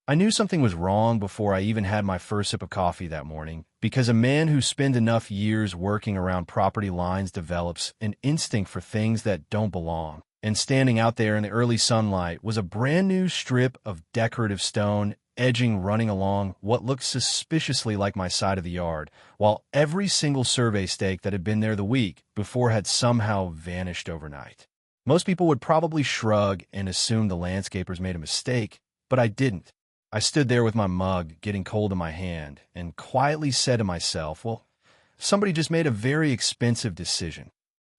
I knew something was wrong before I even had my first sip of coffee that morning, because a man who spent enough years working around property lines develops an instinct for things that don't belong. And standing out there in the early sunlight was a brand new strip of decorative stone edging running along what looked suspiciously like my side of the yard, while every single survey stake that had been there the week before had somehow vanished overnight. Most people would probably shrug and assume the landscapers made a mistake, but I didn't. I stood there with my mug getting cold in my hand and quietly said to myself, well, somebody just made a very expensive decision.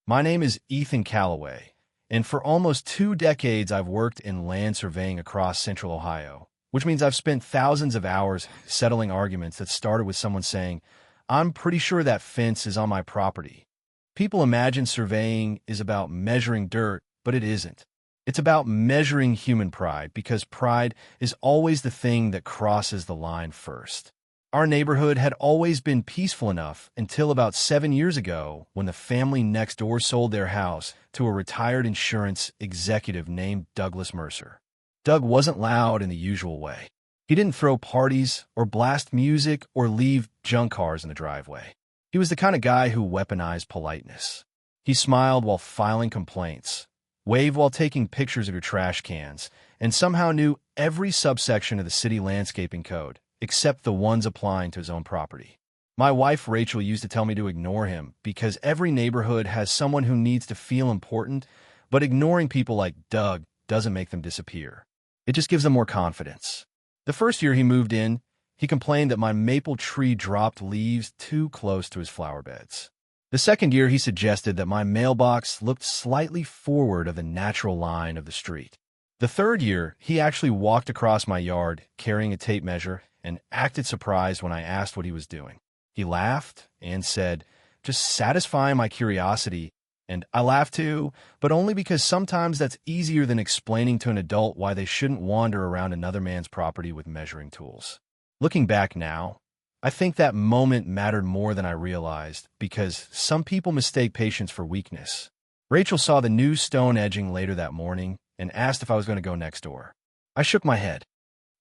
My name is Ethan Calloway, and for almost 2 decades I've worked in land surveying across central Ohio, which means I've spent thousands of hours settling arguments that started with someone saying, I'm pretty sure that fence is on my property. People imagine surveying is about measuring dirt, but it isn't. It's about measuring human pride, because pride is always the thing that crosses the line first. Our neighborhood had always been peaceful enough until about 7 years ago, when the family next door sold their house to a retired insurance executive named Douglas Mercer. Doug wasn't loud in the usual way. He didn't throw parties or blast music or leave junk cars in the driveway. He was the kind of guy who weaponized politeness. He smiled while filing complaints, waved while taking pictures of your trash cans, and somehow knew every subsection of the city landscaping code, except the ones applying to his own property. My wife, Rachel, used to tell me to ignore him because every neighborhood has someone who needs to feel important, but ignoring people like Doug doesn't make them disappear. It just gives them more confidence. The first year he moved in, he complained that my maple tree dropped leaves too close to his flower beds. The second year, he suggested that my mailbox looked slightly forward of the natural line of the street. The third year, he actually walked across my yard carrying a tape measure and acted surprised when I asked what he was doing. He laughed and said, just satisfying my curiosity, and I laughed too, but only because sometimes that's easier than explaining to an adult why they shouldn't wander around another man's property with measuring tools. Looking back now, I think that moment mattered more than I realized, because some people mistake patience for weakness. Rachel saw the new stone edging later that morning and asked if I was going to go next door. I shook my head.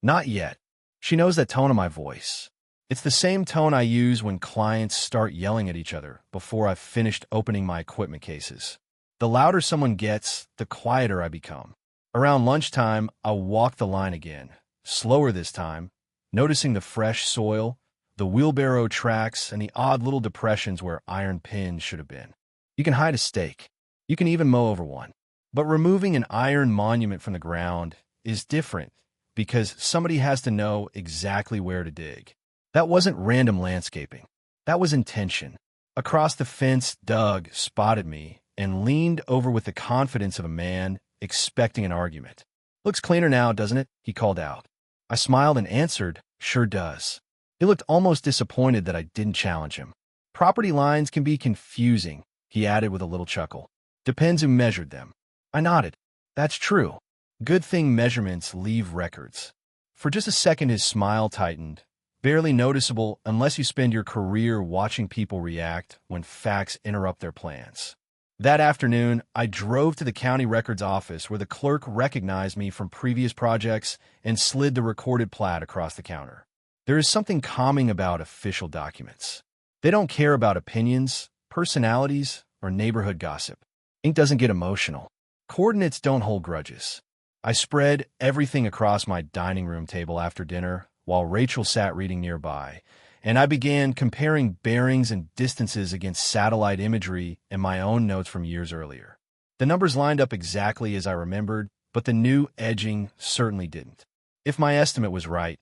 Not yet. She knows that tone of my voice. It's the same tone I use when clients start yelling at each other before I've finished opening my equipment cases. The louder someone gets, the quieter I become. Around lunchtime, I'll walk the line again, slower this time, noticing the fresh soil, the wheelbarrow tracks, and the odd little depressions where iron pins should have been. You can hide a stake. You can even mow over one. But removing an iron monument from the ground is different, because somebody has to know exactly where to dig. That wasn't random landscaping. That was intention. Across the fence, Doug spotted me and leaned over with the confidence of a man expecting an argument. Looks cleaner now, doesn't it? He called out. I smiled and answered, sure does. He looked almost disappointed that I didn't challenge him. Property lines can be confusing, he added with a little chuckle. Depends who measured them. I nodded. That's true. Good thing measurements leave records. For just a second his smile tightened, barely noticeable unless you spend your career watching people react when facts interrupt their plans. That afternoon, I drove to the county records office where the clerk recognized me from previous projects and slid the recorded plat across the counter. There is something calming about official documents. They don't care about opinions, personalities, or neighborhood gossip. Ink doesn't get emotional. Coordinates don't hold grudges. I spread everything across my dining room table after dinner while Rachel sat reading nearby, and I began comparing bearings and distances against satellite imagery and my own notes from years earlier. The numbers lined up exactly as I remembered, but the new edging certainly didn't. If my estimate was right,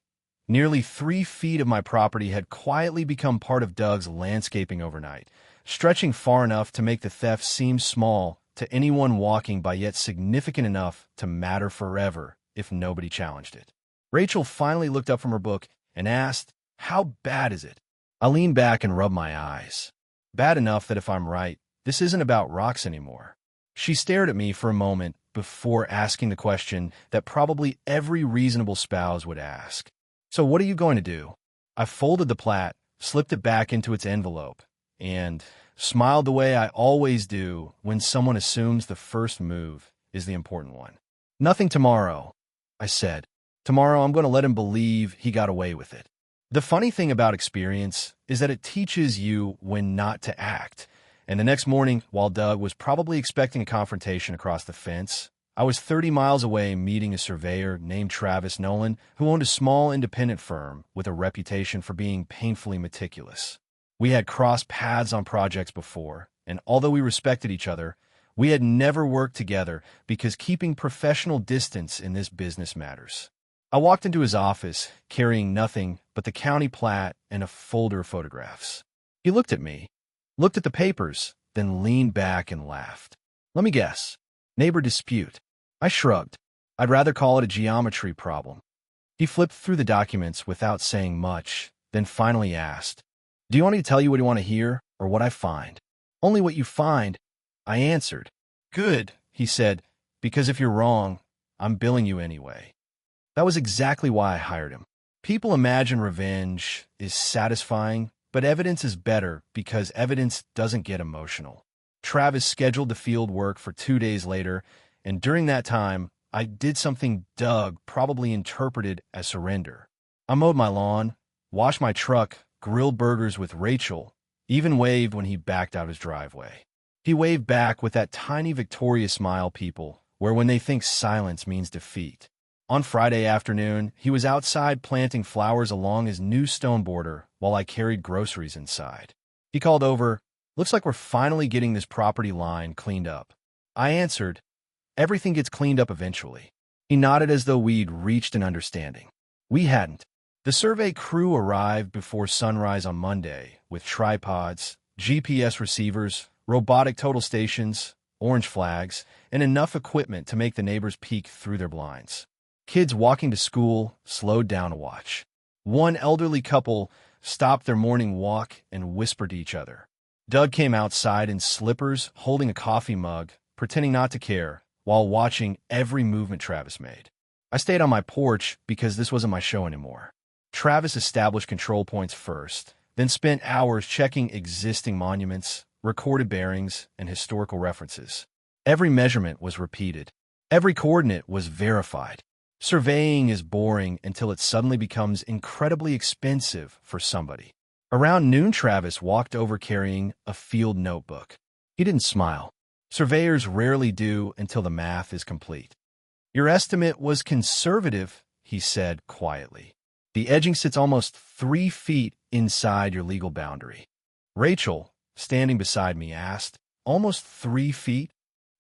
nearly 3 feet of my property had quietly become part of Doug's landscaping overnight, stretching far enough to make the theft seem small to anyone walking by, yet significant enough to matter forever if nobody challenged it. Rachel finally looked up from her book and asked, how bad is it? I leaned back and rubbed my eyes. Bad enough that if I'm right, this isn't about rocks anymore. She stared at me for a moment before asking the question that probably every reasonable spouse would ask. So what are you going to do? I folded the plat, slipped it back into its envelope, and smiled the way I always do when someone assumes the first move is the important one. Nothing tomorrow, I said. Tomorrow, I'm going to let him believe he got away with it. The funny thing about experience is that it teaches you when not to act. And the next morning, while Doug was probably expecting a confrontation across the fence, I was 30 miles away meeting a surveyor named Travis Nolan who owned a small independent firm with a reputation for being painfully meticulous. We had crossed paths on projects before, and although we respected each other, we had never worked together because keeping professional distance in this business matters. I walked into his office, carrying nothing but the county plat and a folder of photographs. He looked at me, looked at the papers, then leaned back and laughed. Let me guess. Neighbor dispute. I shrugged. I'd rather call it a geometry problem. He flipped through the documents without saying much, then finally asked, "Do you want me to tell you what you want to hear, or what I find?" "Only what you find," I answered. "Good," he said, "because if you're wrong, I'm billing you anyway." That was exactly why I hired him. People imagine revenge is satisfying, but evidence is better because evidence doesn't get emotional. Travis scheduled the field work for 2 days later, and during that time, I did something Doug probably interpreted as surrender. I mowed my lawn, washed my truck, grilled burgers with Rachel, even waved when he backed out his driveway. He waved back with that tiny victorious smile people wear when they think silence means defeat. On Friday afternoon, he was outside planting flowers along his new stone border while I carried groceries inside. He called over, "Looks like we're finally getting this property line cleaned up." I answered, "Everything gets cleaned up eventually." He nodded as though we'd reached an understanding. We hadn't. The survey crew arrived before sunrise on Monday with tripods, GPS receivers, robotic total stations, orange flags, and enough equipment to make the neighbors peek through their blinds. Kids walking to school slowed down to watch. One elderly couple stopped their morning walk and whispered to each other. Doug came outside in slippers, holding a coffee mug, pretending not to care, while watching every movement Travis made. I stayed on my porch because this wasn't my show anymore. Travis established control points first, then spent hours checking existing monuments, recorded bearings, and historical references. Every measurement was repeated. Every coordinate was verified. Surveying is boring until it suddenly becomes incredibly expensive for somebody. Around noon, Travis walked over carrying a field notebook. He didn't smile. Surveyors rarely do until the math is complete. "Your estimate was conservative," he said quietly. "The edging sits almost 3 feet inside your legal boundary." Rachel, standing beside me, asked, "Almost 3 feet?"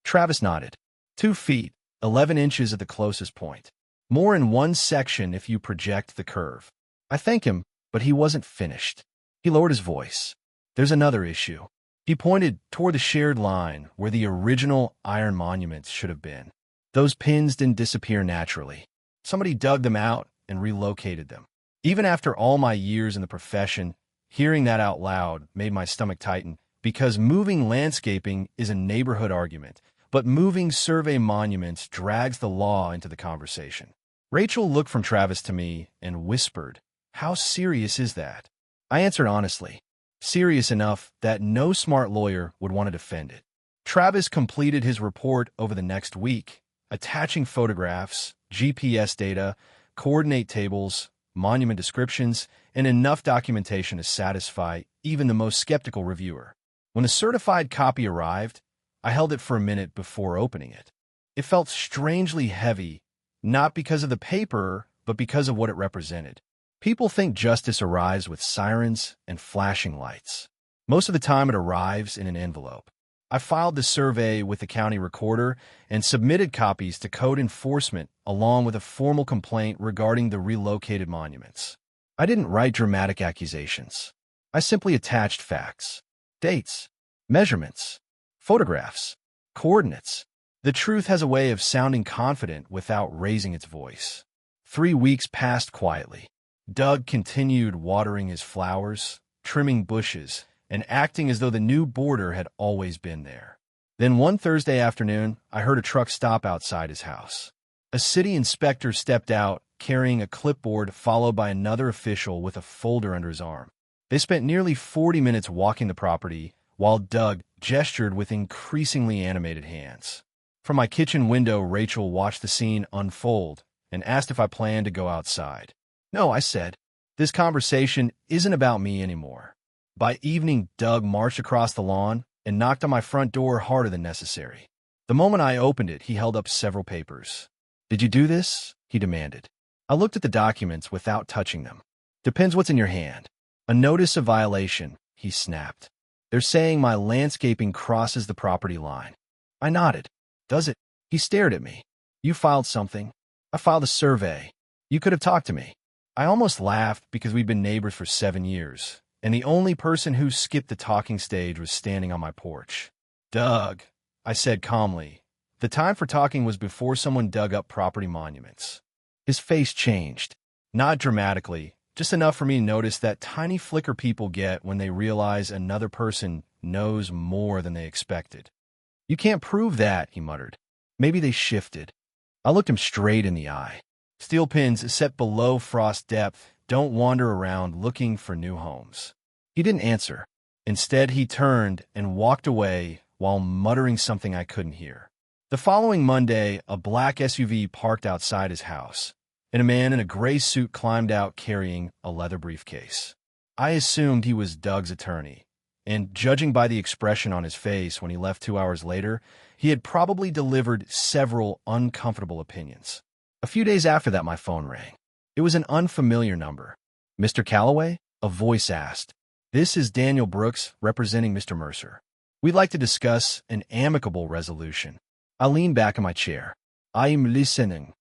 Travis nodded. 2 feet, 11 inches at the closest point. More in one section if you project the curve. I thanked him, but he wasn't finished. He lowered his voice. "There's another issue." He pointed toward the shared line where the original iron monuments should have been. Those pins didn't disappear naturally. Somebody dug them out and relocated them. Even after all my years in the profession, hearing that out loud made my stomach tighten because moving landscaping is a neighborhood argument, but moving survey monuments drags the law into the conversation. Rachel looked from Travis to me and whispered, "How serious is that?" I answered honestly, serious enough that no smart lawyer would want to defend it. Travis completed his report over the next week, attaching photographs, GPS data, coordinate tables, monument descriptions, and enough documentation to satisfy even the most skeptical reviewer. When the certified copy arrived, I held it for a minute before opening it. It felt strangely heavy, not because of the paper, but because of what it represented. People think justice arrives with sirens and flashing lights. Most of the time it arrives in an envelope. I filed the survey with the county recorder and submitted copies to code enforcement along with a formal complaint regarding the relocated monuments. I didn't write dramatic accusations. I simply attached facts, dates, measurements, photographs, coordinates. The truth has a way of sounding confident without raising its voice. 3 weeks passed quietly. Doug continued watering his flowers, trimming bushes, and acting as though the new border had always been there. Then one Thursday afternoon, I heard a truck stop outside his house. A city inspector stepped out, carrying a clipboard, followed by another official with a folder under his arm. They spent nearly 40 minutes walking the property, while Doug gestured with increasingly animated hands. From my kitchen window, Rachel watched the scene unfold, and asked if I planned to go outside. No, I said. This conversation isn't about me anymore. By evening, Doug marched across the lawn and knocked on my front door harder than necessary. The moment I opened it, he held up several papers. "Did you do this?" he demanded. I looked at the documents without touching them. "Depends what's in your hand." "A notice of violation," he snapped. "They're saying my landscaping crosses the property line." I nodded. "Does it?" He stared at me. "You filed something." "I filed a survey. You could have talked to me." I almost laughed because we'd been neighbors for 7 years, and the only person who skipped the talking stage was standing on my porch. "Doug," I said calmly. The time for talking was before someone dug up property monuments. His face changed. Not dramatically, just enough for me to notice that tiny flicker people get when they realize another person knows more than they expected. "You can't prove that," he muttered. "Maybe they shifted." I looked him straight in the eye. Steel pins set below frost depth don't wander around looking for new homes. He didn't answer. Instead, he turned and walked away while muttering something I couldn't hear. The following Monday, a black SUV parked outside his house, and a man in a gray suit climbed out carrying a leather briefcase. I assumed he was Doug's attorney, and judging by the expression on his face when he left 2 hours later, he had probably delivered several uncomfortable opinions. A few days after that, my phone rang. It was an unfamiliar number. "Mr. Calloway?" a voice asked. "This is Daniel Brooks representing Mr. Mercer. We'd like to discuss an amicable resolution." I leaned back in my chair. "I am listening."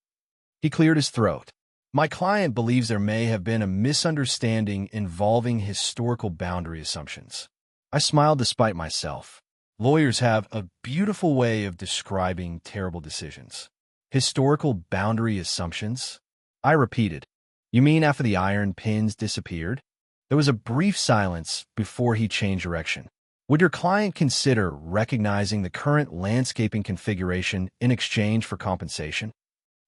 He cleared his throat. "My client believes there may have been a misunderstanding involving historical boundary assumptions." I smiled despite myself. Lawyers have a beautiful way of describing terrible decisions. "Historical boundary assumptions?" I repeated. "You mean after the iron pins disappeared?" There was a brief silence before he changed direction. "Would your client consider recognizing the current landscaping configuration in exchange for compensation?"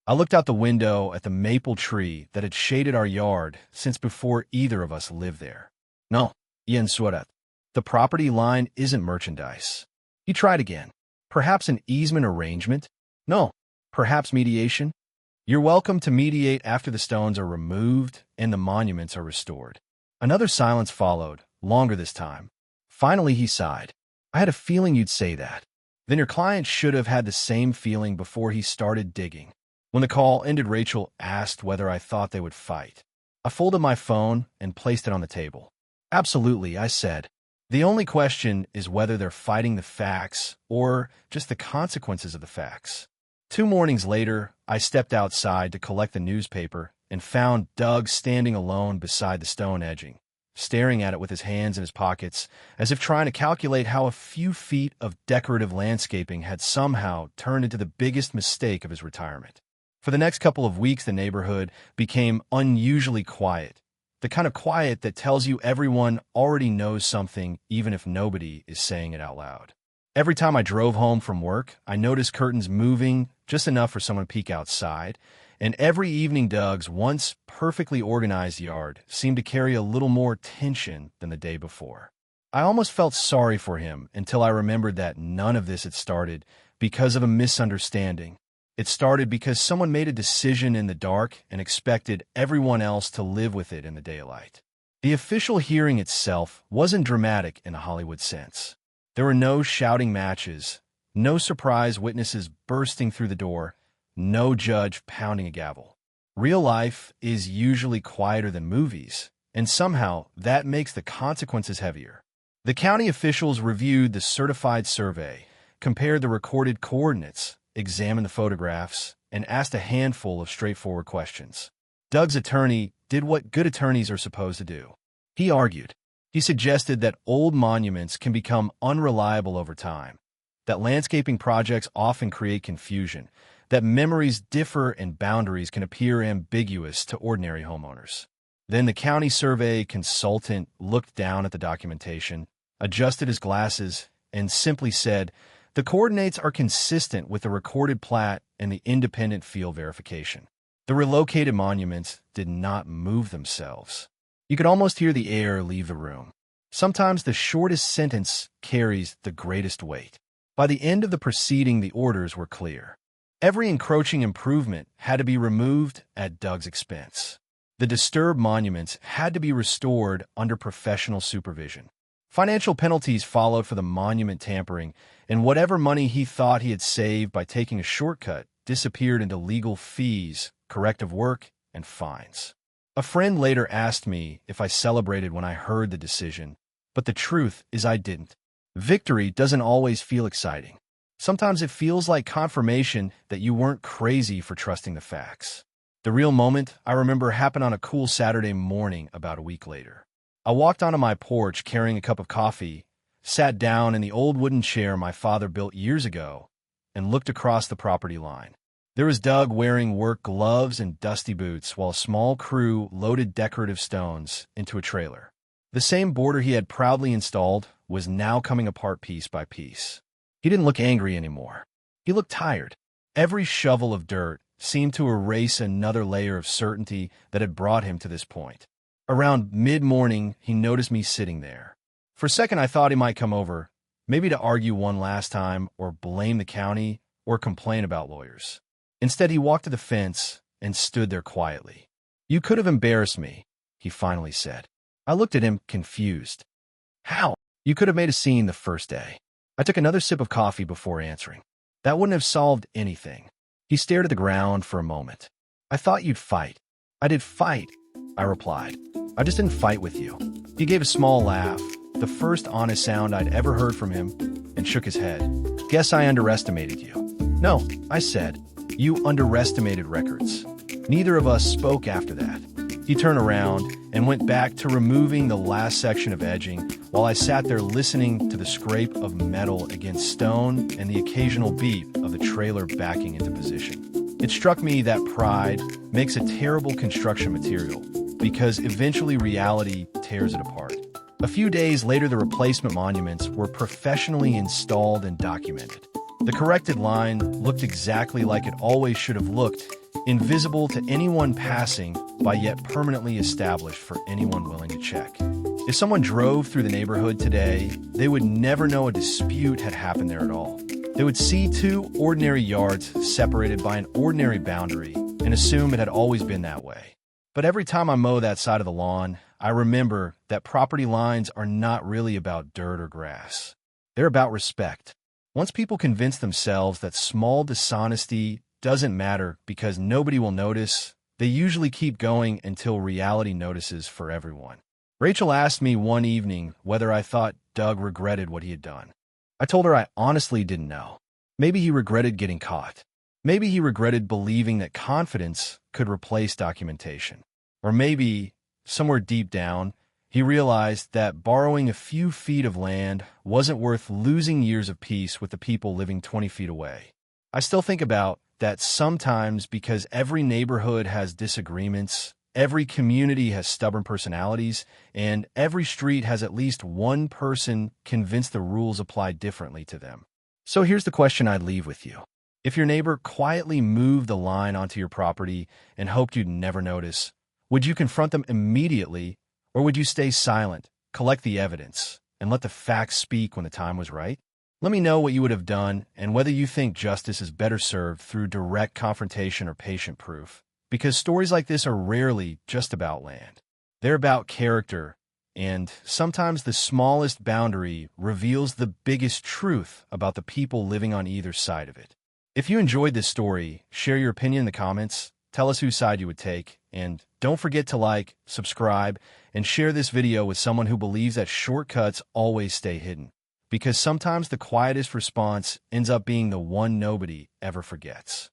I looked out the window at the maple tree that had shaded our yard since before either of us lived there. "No, Yen Surat. The property line isn't merchandise." He tried again. "Perhaps an easement arrangement?" "No. Perhaps mediation?" "You're welcome to mediate after the stones are removed and the monuments are restored." Another silence followed, longer this time. Finally, he sighed. "I had a feeling you'd say that." "Then your client should have had the same feeling before he started digging." When the call ended, Rachel asked whether I thought they would fight. I folded my phone and placed it on the table. "Absolutely," I said. "The only question is whether they're fighting the facts or just the consequences of the facts." 2 mornings later, I stepped outside to collect the newspaper and found Doug standing alone beside the stone edging, staring at it with his hands in his pockets, as if trying to calculate how a few feet of decorative landscaping had somehow turned into the biggest mistake of his retirement. For the next couple of weeks, the neighborhood became unusually quiet, the kind of quiet that tells you everyone already knows something even if nobody is saying it out loud. Every time I drove home from work, I noticed curtains moving just enough for someone to peek outside, and every evening Doug's once perfectly organized yard seemed to carry a little more tension than the day before. I almost felt sorry for him until I remembered that none of this had started because of a misunderstanding. It started because someone made a decision in the dark and expected everyone else to live with it in the daylight. The official hearing itself wasn't dramatic in a Hollywood sense. There were no shouting matches, no surprise witnesses bursting through the door, no judge pounding a gavel. Real life is usually quieter than movies, and somehow that makes the consequences heavier. The county officials reviewed the certified survey, compared the recorded coordinates, examined the photographs, and asked a handful of straightforward questions. Doug's attorney did what good attorneys are supposed to do. He argued. He suggested that old monuments can become unreliable over time, that landscaping projects often create confusion, that memories differ and boundaries can appear ambiguous to ordinary homeowners. Then the county survey consultant looked down at the documentation, adjusted his glasses, and simply said, "The coordinates are consistent with the recorded plat and the independent field verification." The relocated monuments did not move themselves. You could almost hear the air leave the room. Sometimes the shortest sentence carries the greatest weight. By the end of the proceeding, the orders were clear. Every encroaching improvement had to be removed at Doug's expense. The disturbed monuments had to be restored under professional supervision. Financial penalties followed for the monument tampering, and whatever money he thought he had saved by taking a shortcut disappeared into legal fees, corrective work, and fines. A friend later asked me if I celebrated when I heard the decision, but the truth is I didn't. Victory doesn't always feel exciting. Sometimes it feels like confirmation that you weren't crazy for trusting the facts. The real moment, I remember, happened on a cool Saturday morning about a week later. I walked onto my porch carrying a cup of coffee, sat down in the old wooden chair my father built years ago, and looked across the property line. There was Doug wearing work gloves and dusty boots while a small crew loaded decorative stones into a trailer. The same border he had proudly installed was now coming apart piece by piece. He didn't look angry anymore. He looked tired. Every shovel of dirt seemed to erase another layer of certainty that had brought him to this point. Around mid-morning, he noticed me sitting there. For a second, I thought he might come over, maybe to argue one last time, or blame the county, or complain about lawyers. Instead, he walked to the fence and stood there quietly. "You could have embarrassed me," he finally said. I looked at him, confused. "How? You could have made a scene the first day." I took another sip of coffee before answering. "That wouldn't have solved anything." He stared at the ground for a moment. "I thought you'd fight." "I did fight," I replied. "I just didn't fight with you." He gave a small laugh, the first honest sound I'd ever heard from him, and shook his head. "Guess I underestimated you." "No," I said. "You underestimated records." Neither of us spoke after that. He turned around and went back to removing the last section of edging while I sat there listening to the scrape of metal against stone and the occasional beat of the trailer backing into position. It struck me that pride makes a terrible construction material because eventually reality tears it apart. A few days later, the replacement monuments were professionally installed and documented. The corrected line looked exactly like it always should have looked, invisible to anyone passing, but yet permanently established for anyone willing to check. If someone drove through the neighborhood today, they would never know a dispute had happened there at all. They would see two ordinary yards separated by an ordinary boundary and assume it had always been that way. But every time I mow that side of the lawn, I remember that property lines are not really about dirt or grass. They're about respect. Once people convince themselves that small dishonesty doesn't matter because nobody will notice, they usually keep going until reality notices for everyone. Rachel asked me one evening whether I thought Doug regretted what he had done. I told her I honestly didn't know. Maybe he regretted getting caught. Maybe he regretted believing that confidence could replace documentation. Or maybe, somewhere deep down, he realized that borrowing a few feet of land wasn't worth losing years of peace with the people living 20 feet away. I still think about that sometimes because every neighborhood has disagreements, every community has stubborn personalities, and every street has at least one person convinced the rules apply differently to them. So here's the question I'd leave with you. If your neighbor quietly moved the line onto your property and hoped you'd never notice, would you confront them immediately, or would you stay silent, collect the evidence, and let the facts speak when the time was right? Let me know what you would have done and whether you think justice is better served through direct confrontation or patient proof, because stories like this are rarely just about land. They're about character, and sometimes the smallest boundary reveals the biggest truth about the people living on either side of it. If you enjoyed this story, share your opinion in the comments, tell us whose side you would take, and don't forget to like, subscribe, and share this video with someone who believes that shortcuts always stay hidden. Because sometimes the quietest response ends up being the one nobody ever forgets.